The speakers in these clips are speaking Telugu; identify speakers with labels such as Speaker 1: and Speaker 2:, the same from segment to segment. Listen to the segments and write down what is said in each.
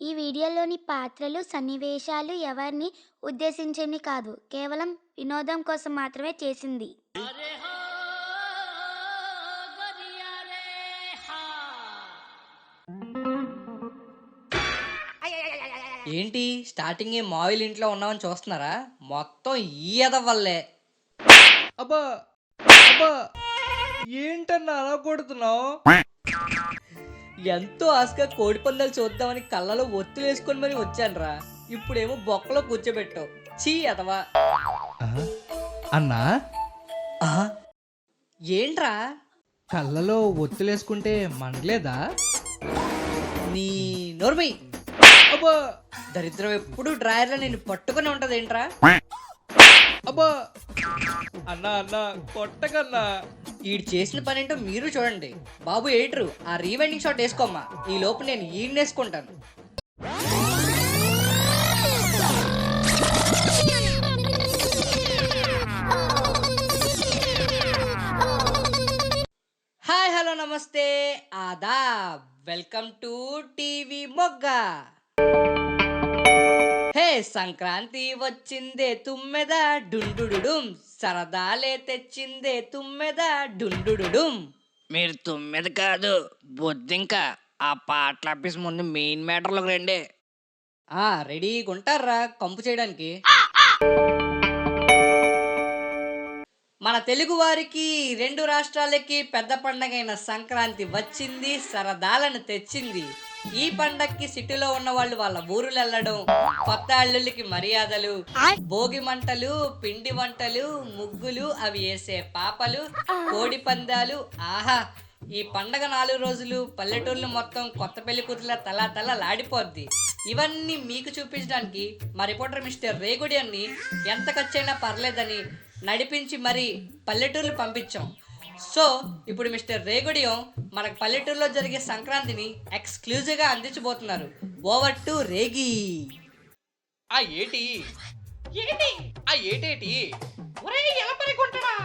Speaker 1: ఈ వీడియోలోని పాత్రలు, సన్నివేశాలు ఎవరిని ఉద్దేశించినవి కాదు. కేవలం వినోదం కోసం మాత్రమే చేసింది.
Speaker 2: ఏంటి స్టార్టింగ్ మావిల్ ఇంట్లో ఉన్నామని చూస్తున్నారా? మొత్తం ఈ ఎదవ వల్లే.
Speaker 3: అబ్బా అబ్బా ఏంటన్నా అలా కొడుతున్నావు?
Speaker 2: ఎంతో ఆశగా కోడి పందాలు చూద్దామని కళ్ళలో ఒత్తులు వేసుకొని మరి వచ్చానురా. ఇప్పుడేమో బొక్కలో కూర్చోబెట్టావు. చీ ఎదవా.
Speaker 3: అన్నా
Speaker 2: ఏంట్రా?
Speaker 3: కళ్ళలో ఒత్తులేసుకుంటే మండలేదా?
Speaker 2: నీ నోర్మై.
Speaker 3: అబ్బా
Speaker 2: దరిద్రం ఎప్పుడు డ్రాయర్లో నేను పట్టుకొని ఉంటది ఏంట్రా?
Speaker 3: అబ్బా అన్నా అన్నా కొట్టకన్నా.
Speaker 2: ఈడు చేసిన పని ఏంటో మీరు చూడండి. బాబు ఏట్రు ఆ రీవైండింగ్ షాట్ వేసుకోమ్మా. ఈ లోపు నేను ఈయన వేసుకుంటాను. హాయ్ హలో నమస్తే ఆదాబ్. వెల్కమ్ టు టీవీ మొగ్గ. హే సంక్రాంతి వచ్చిందే తుమ్మెద డుండుడుడుం, సరదాలే తెచ్చిందే తుమ్మెద డుండుడుడుం.
Speaker 4: మీరు తొమ్మిది కాదు బొద్దింకా. ఆ పాటల ఆఫీస్ ముందు మెయిన్ మ్యాటర్లోకి రండి.
Speaker 2: రెడీగా ఉంటారా కంపు చేయడానికి? మన తెలుగు వారికి రెండు రాష్ట్రాలకి పెద్ద పండగైన సంక్రాంతి వచ్చింది, సరదాలను తెచ్చింది. ఈ పండక్కి సిటీలో ఉన్న వాళ్ళు వాళ్ళ ఊరులు వెళ్ళడం, కొత్త అల్లుళ్ళకి మర్యాదలు, భోగి మంటలు, పిండి వంటలు, ముగ్గులు, అవి వేసే పాపలు, కోడి పందాలు. ఆహా, ఈ పండగ 4 రోజులు పల్లెటూర్లు మొత్తం కొత్త పెళ్లి కూతుల తల లాడిపోద్ది. ఇవన్నీ మీకు చూపించడానికి మా రిపోర్టర్ మిస్టర్ రేగుడి అన్ని ఎంత ఖర్చైనా పర్లేదని నడిపించి మరీ పల్లెటూర్లు పంపించాం. సో ఇప్పుడు మిస్టర్ రేగుడియం మనకు పల్లెటూరులో జరిగే సంక్రాంతిని ఎక్స్క్లూజివ్గా అందించబోతున్నారు. ఓవర్ టు రేగి.
Speaker 3: ఆ ఏటి ఏటి ఆ ఏటేటి
Speaker 4: ఒరే ఎలపరికుంటడా,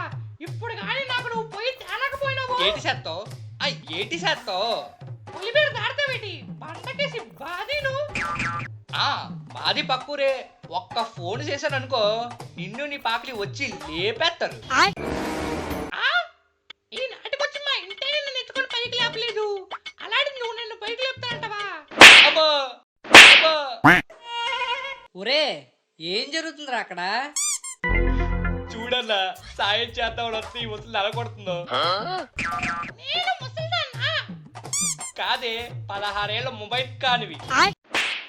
Speaker 4: ఇప్పుడు కానీ నాకు నువ్వు పోయి తేనకపోయినావు.
Speaker 3: ఏటి చేత్తో ఆ ఏటి చేత్తో
Speaker 4: పులిబేరు దాడతావేటి పండకేసి బాధీను.
Speaker 3: మాది పక్కూరే. ఒక్క ఫోన్ చేశాను అనుకో, నిన్ను నీ పాకలి వచ్చి లేపేస్తారు.
Speaker 4: ఈ నాటికొచ్చి మా ఇంటే నన్ను ఎత్తుకొని పైకి లేపలేదు. అలాంటి నువ్వు నన్ను పైకి లేపుతానంటవా?
Speaker 3: అబ్బా అబ్బా
Speaker 2: ఒరే ఏం జరుగుతుందిరా అక్కడ?
Speaker 3: చూడన్నా, సాయం చేద్దామని వస్తే ఈ ముసలి నలగొడుతుందో.
Speaker 4: నేను ముసల్దాన్నా?
Speaker 3: కాదే, 16 ఏళ్ళ మొబైల్ కానివి.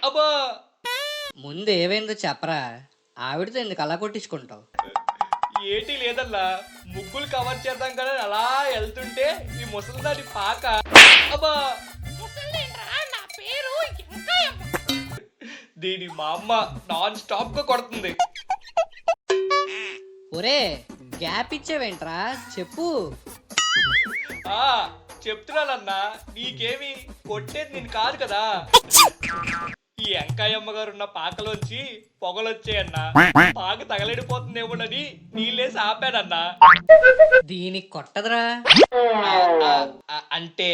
Speaker 3: అబ్బా
Speaker 2: ముందు ఏమైందో చెప్పరా. ఆవిడతో ఎందుకు అలా కొట్టించుకుంటావు?
Speaker 3: ఏటి లేదల్లా, ముగ్గులు కవర్ చేద్దాం కదా అలా వెళ్తుంటే ఈ ముసలిదాని పాక. అబ్బా
Speaker 4: ముసల్దేంట్రా, నా పేరు ఎంకాయమ్మ.
Speaker 3: దీని మా అమ్మ నాన్ స్టాప్ గా కొడుతుంది.
Speaker 2: ఒరే గ్యాప్ ఇచ్చావేంట్రా చెప్పు.
Speaker 3: చెప్తున్నానన్నా, నీకేమి కొట్టేది నేను కాదు కదా. ఈ వెంకాయమ్మ గారు ఉన్న పాకలోంచి పొగలొచ్చాయన్నా. పాక తగలడిపోతుందేమోనని నీళ్ళేసి ఆపానన్నా.
Speaker 2: దీనికి కొట్టదురా.
Speaker 3: అంటే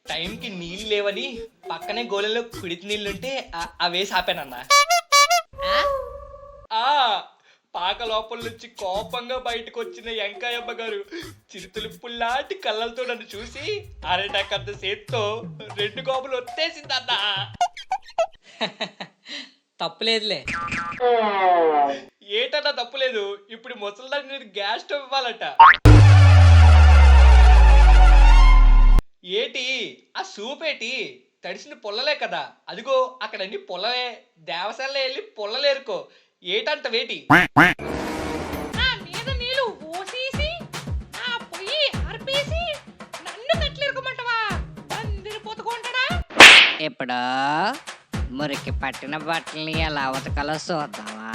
Speaker 3: టైంకి నీళ్ళు లేవని పక్కనే గోళంలో కుడితి నీళ్ళుంటే అవేసి ఆపానన్నా. పాక లోపల నుంచి కోపంగా బయటకు వచ్చిన వెంకాయమ్మ గారు చిరుతులు పుల్లాంటి కళ్ళలతో నన్ను చూసి అరటకంత చేత్తో 2 కోపలు ఒత్తేసిందన్నా.
Speaker 2: తప్పులేదులే.
Speaker 3: ఏటన్నా తప్పులేదు. ఇప్పుడు ముసలిదాన్ని నేను గ్యాస్ స్టవ్ ఇవ్వాలట. ఏటి ఆ సూప్ ఏటి? తడిసిన పొల్లలే కదా. అదిగో అక్కడ అన్ని పొల్లలే. దేవశాలలో వెళ్ళి పొల్లలేరుకో. ఏటంట వేటి?
Speaker 4: నా మీద నీళ్ళు పోసేసి నా పొయ్యి ఆర్పేసి నన్ను కట్లేరుకోమంటవా? అందరి పొతుకుంటాడా?
Speaker 5: ఇప్పుడు మురికి పట్టిన బట్టల్ని ఎలా ఉతకాలో చూద్దామా?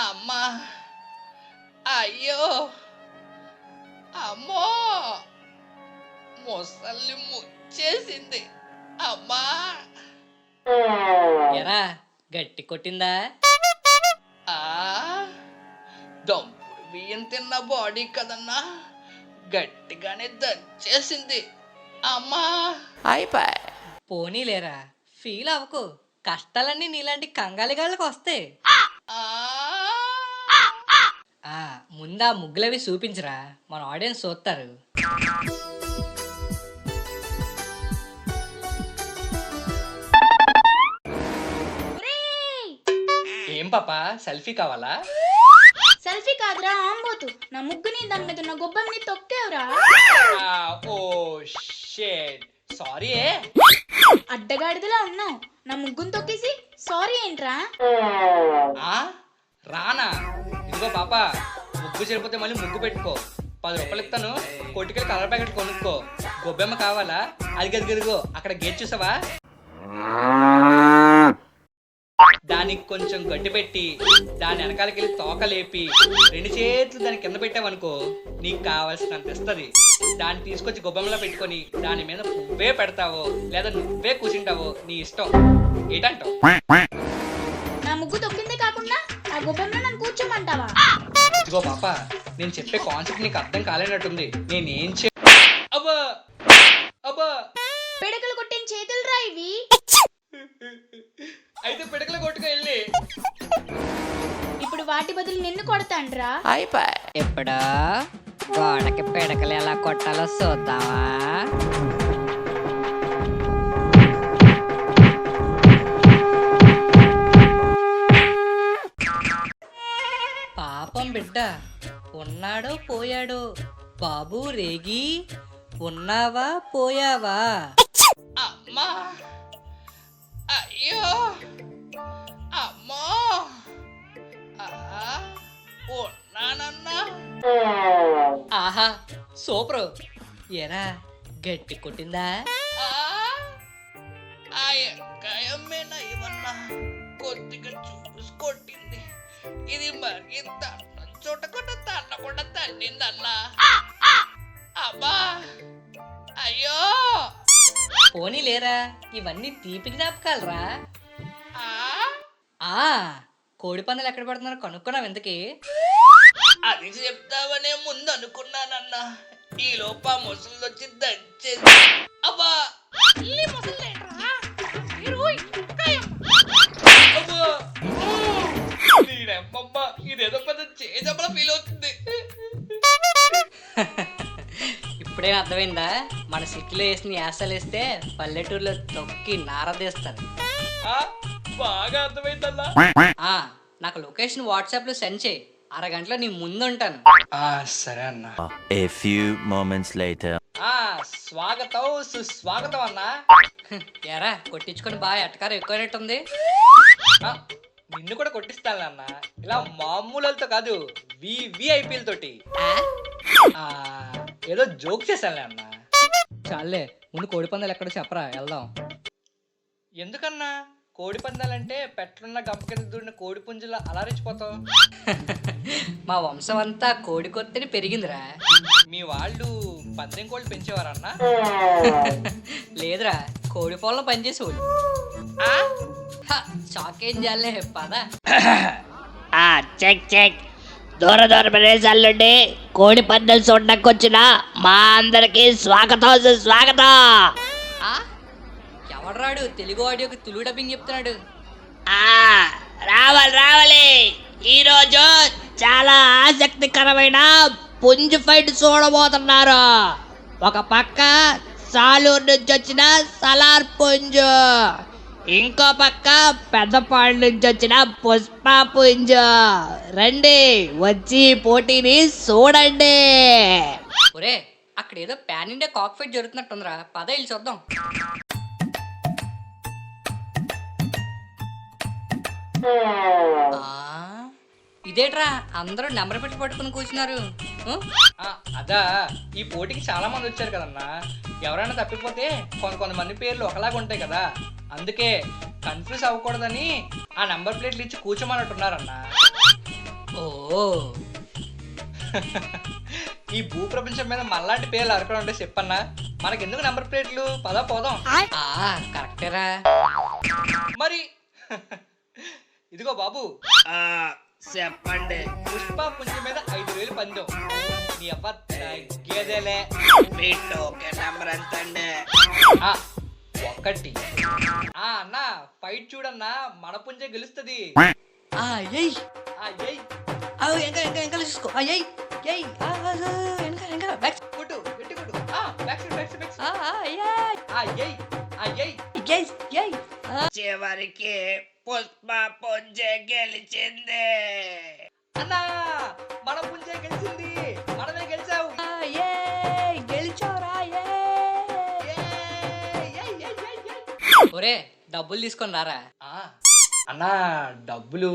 Speaker 3: అమ్మా, అయ్యో, అమ్మో, ముసల్ని ముచ్చేసింది. అమ్మా
Speaker 2: ఎరా గట్టి కొట్టిందా?
Speaker 3: ఆ దంపుడు బియ్యం తిన్న బాడీ కదన్నా, గట్టిగానే దంచేసింది. అమ్మా
Speaker 2: పోనీలేరా, ఫీల్ అవ్వకు. కష్టాలన్నీ నీలాంటి కంగాలిగాళ్ళకి వస్తాయి.
Speaker 3: ఆ
Speaker 2: ముందా ముగ్గులవి చూపించరా, మన ఆడియన్స్ చూస్తారు.
Speaker 3: ఏం పాపా, సెల్ఫీ కావాలా?
Speaker 6: సెల్ఫీ కాదురా ఆంబోతు, నా ముగ్గుని దాని మీద ఉన్న గొబ్బల్ని తొక్కేవరా.
Speaker 3: ఓ షేట్, సారీ.
Speaker 6: అడ్డగాడిదలా ఉన్నావు, నా ముగ్గుని తొక్కేసి సారీ ఏంట్రా?
Speaker 3: రానా? ఇదిగో పాప, ముగ్గు సరిపోతే మళ్ళీ ముగ్గు పెట్టుకో. 10 రూపాయలు ఇస్తాను, కొట్టుకెళ్ళి కలర్ ప్యాకెట్ కొనుక్కో. గొబ్బెమ్మ కావాలా? అది గదిగదిగో అక్కడ గేట్ చూసావా? దానికి కొంచెం గడ్డి పెట్టి దాని వెనకాలకి వెళ్ళి తోక లేపి 2 చేతులు దాని కింద పెట్టావనుకో, నీకు కావాల్సినంత ఇస్తుంది. దాన్ని తీసుకొచ్చి గొబ్బెమ్మలో పెట్టుకొని దాని మీద నువ్వే పెడతావో లేదా నువ్వే కూర్చుంటావో నీ ఇష్టం. ఏంటంటావు?
Speaker 6: నా ముగ్గు తొక్కిందే కాకుండా ఆ గొబ్బెంలో నన్ను కూర్చోమంటావా?
Speaker 3: ఇదిగో పాప, నేను చెప్పే కాన్సెప్ట్ నీకు అర్థం కాలేనట్టుంది. నేనేం అబ్బా అబ్బా,
Speaker 6: పిడకలు కొట్టిన చేతులు రా ఇవి.
Speaker 3: అయితే పిడకలు కొట్టుకు వెళ్ళి.
Speaker 6: ఇప్పుడు వాటి బదులు నిన్ను కొడతాండ్రా.
Speaker 5: ఇప్పుడు గోడకి పిడకలు ఎలా కొట్టాలో చూద్దామా?
Speaker 2: పాపం బిడ్డ ఉన్నాడో పోయాడో. బాబు రేగి, ఉన్నావా పోయావా?
Speaker 3: అమ్మా, అయ్యో, అమ్మో, ఉన్నానన్నా.
Speaker 2: ఆహా సూపర్. ఎరా గట్టి కొట్టిందా?
Speaker 3: ఆ ఎంకాయమ్మేనా ఇవన్నా, కొద్దిగా చూసి కొట్టింది. ఇది మరింత చుట్టకుండా తన్నకుండా తన్నిందన్నా. అబ్బా, అయ్యో.
Speaker 2: పోనీలేరా, ఇవన్నీ తీపి జ్ఞాపకాలరా. కోడి పందాలు ఎక్కడ పడుతున్నారో కనుక్కున్నావు ఎందుకే?
Speaker 3: అది చెప్తావనే ముందు అనుకున్నానన్నా, ఈ లోప ముసలు వచ్చి దంచేది. అబ్బా, ఇదేదో పెద్ద చేజమ్మల ఫీల్ అవుతుంది.
Speaker 2: ఇప్పుడే అర్థమైందా? మన సిటీలో వేసిన యాసలు వేస్తే పల్లెటూరులో తొక్కి నారదీస్తారు.
Speaker 3: బాగా అర్థమైందన్నా.
Speaker 2: నాకు లొకేషన్ వాట్సాప్ లో సెండ్ చేయి, అరగంటలో నీ ముందు ఉంటాను.
Speaker 3: సరే అన్నా.
Speaker 7: A few moments later.
Speaker 3: స్వాగతం సుస్వాగతం అన్నా.
Speaker 2: ఎరా కొట్టించుకొని బాగా ఎట్టకారం ఎక్కువైనట్టుంది.
Speaker 3: నిన్ను కూడా కొట్టిస్తాను అన్న, ఇలా మామూలతో కాదు, విఐపీల తోటి. ఏదో జోక్ చేశానులే అన్న.
Speaker 2: చాలే, ముందు కోడి పందాలు ఎక్కడో చెప్పరా, వెళ్దాం.
Speaker 3: ఎందుకన్నా? కోడి పందాలంటే పెట్లున్న గంప కింద దూడిన కోడి పుంజులా అలరించిపోతావు.
Speaker 2: మా వంశం అంతా కోడి కొత్తని పెరిగిందిరా.
Speaker 3: మీ వాళ్ళు పందెం కోళ్ళు పెంచేవారన్నా?
Speaker 2: లేదురా, కోడి పొలంలో పనిచేసేవాళ్ళు. షాక్ ఏం చేయాలే పద.
Speaker 5: Check check. దూర దూర ప్రదేశాల నుండి కోడి పందాలు చూడడానికి వచ్చిన మా అందరికి స్వాగతం సుస్వాగతం.
Speaker 2: ఎవడరాడు తెలుగు ఆడియోకి తెలుగు డబ్బింగ్ చెప్తున్నాడు.
Speaker 5: రావాలి. ఈరోజు చాలా ఆసక్తికరమైన పుంజు ఫైట్ చూడబోతున్నారు. ఒక పక్క సాలూరు నుంచి వచ్చిన సలార్ పుంజు, ఇంకో పక్క పెద్దపాడు నుంచి వచ్చిన పుష్ప పుంజు. రండి, వచ్చి పోటీని చూడండి.
Speaker 2: ఒరే, అక్కడ ఏదో పాన్ ఇండియా కాక్ ఫైట్ జరుగుతున్నట్టుందిరా, పద వెళ్ళి చూద్దాం. ఇదేట్రా, అందరూ నెంబర్ పెట్టి పట్టుకుని కూర్చున్నారు.
Speaker 3: అదా, ఈ పోటీకి చాలా మంది వచ్చారు కదన్నా. ఎవరైనా తప్పిపోతే కొంతమంది పేర్లు ఒకలాగా ఉంటాయి కదా, అందుకే కన్ఫ్యూజ్ అవ్వకూడదని ఆ నెంబర్ ప్లేట్లు ఇచ్చి కూర్చోమన్నట్టున్నారన్నా.
Speaker 2: ఓ,
Speaker 3: ఈ భూప్రపంచం మీద మళ్ళాంటి పేర్లు అరకడం అంటే చెప్పన్నా. మనకెందుకు నెంబర్ ప్లేట్లు? పదా పోదాం.
Speaker 2: కరెక్టేరా.
Speaker 3: మరి ఇదిగో బాబు,
Speaker 4: చెప్పండి.
Speaker 3: పుష్ప పుంజి మీద 5,000 పందెం. నీ అబ్బా తగ్గేదేలే.
Speaker 4: మీ టోకెన్ నెంబర్ ఎంత అండి?
Speaker 3: 1. అన్న ఫైట్ చూడన్నా, మన పుంజే గెలుస్తుంది.
Speaker 2: ఎయ్
Speaker 3: ఏయ్
Speaker 2: ఇంకా చూసుకో. ఎయ్ ఎయ్ ఇంకా బ్యాక్
Speaker 3: కొట్టు, గట్టి కొట్టు. Back side back side. ఏయ్
Speaker 2: ఎయ్
Speaker 4: చివరికి పుష్ప పుంజే గెలిచింది.
Speaker 3: అన్నా, మన పుంజే గెలిచింది. మనమే గెలిచావు.
Speaker 2: గెలిచారా? ఒరే డబ్బులు తీసుకొని రారా.
Speaker 3: అన్నా డబ్బులు.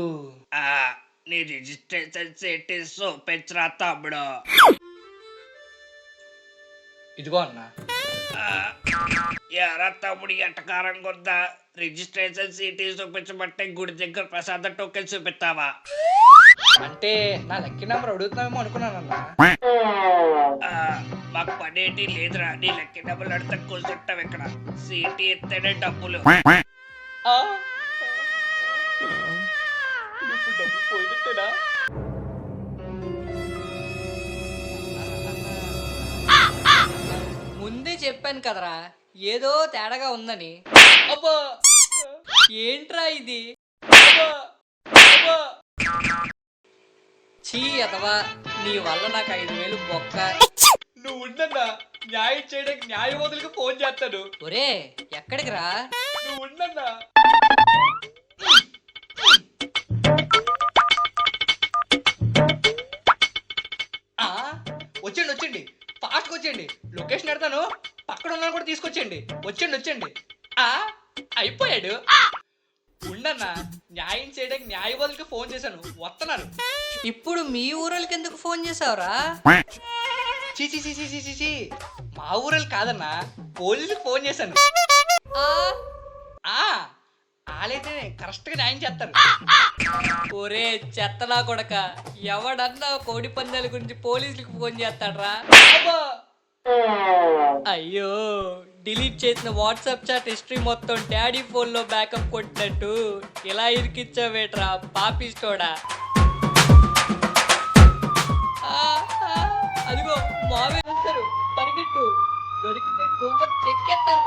Speaker 4: నీ రిజిస్ట్రేషన్ సీట్ చూపించరా తమ్ముడు.
Speaker 3: ఇదిగో అన్నా.
Speaker 4: ఎరా తమ్ముడు ఎట్టకారంగా ఉందా? రిజిస్ట్రేషన్ సీట్ చూపించబట్టే గుడి దగ్గర ప్రసాద టోకెన్ చూపిస్తావా?
Speaker 3: అంటే నా లక్కీ నెంబర్ అడుగుతున్నామేమో అనుకున్నానన్నా.
Speaker 4: మాకు పనేటి లేదురా. నీ లక్కీ డబ్బులు అడితే కూర్చుంటాం ఇక్కడ. సీట్ ఎత్తేనే డబ్బులు.
Speaker 3: ఇప్పుడు డబ్బులు పోయినట్టేనా?
Speaker 2: ముందే చెప్పాను కదరా ఏదో తేడాగా ఉందని.
Speaker 3: అబ్బా
Speaker 2: ఏంట్రా ఇది?
Speaker 3: అబ్బా.
Speaker 2: చీ అతవా, నీ వల్ల నాకు 5,000 బొక్క.
Speaker 3: నువ్వు ఉండన్నా, న్యాయం చేయడానికి న్యాయవాదులకు ఫోన్ చేస్తాను.
Speaker 2: ఒరే ఎక్కడికి రా?
Speaker 3: నువ్వు ఉండన్నా. వచ్చండి ఫాస్ట్గా వచ్చేయండి. లొకేషన్ పెడతాను, పక్కన ఉన్న కూడా తీసుకొచ్చేయండి. వచ్చండి. అయిపోయాడు. ఉండన్నా, న్యాయం చేయడానికి న్యాయవాదులకి ఫోన్ చేశాను, వస్తున్నారు.
Speaker 2: ఇప్పుడు మీ ఊరోళ్ళకి ఎందుకు ఫోన్ చేసావురా?
Speaker 3: చీ, మా ఊరలు కాదన్నా, పోలీసులకు ఫోన్ చేశాను. వాళ్ళైతే కరెక్ట్గా న్యాయం చేస్తారు.
Speaker 2: ఒరే చెత్తనా కొడక, ఎవడన్నా కోడి పందాల గురించి పోలీసులకు ఫోన్ చేస్తాడ్రా?
Speaker 3: అబ్బా.
Speaker 2: అయ్యో, డిలీట్ చేసిన వాట్సాప్ చాట్ హిస్టరీ మొత్తం డాడీ ఫోన్ లో బ్యాకప్ కొట్టినట్టు ఇలా ఇరికిచ్చావేట్రా పాపిస్తోడా. అదిగో మావే వస్తారు, పరిగెట్టు. దొరికితే గువ్వ చెక్కేస్తారు.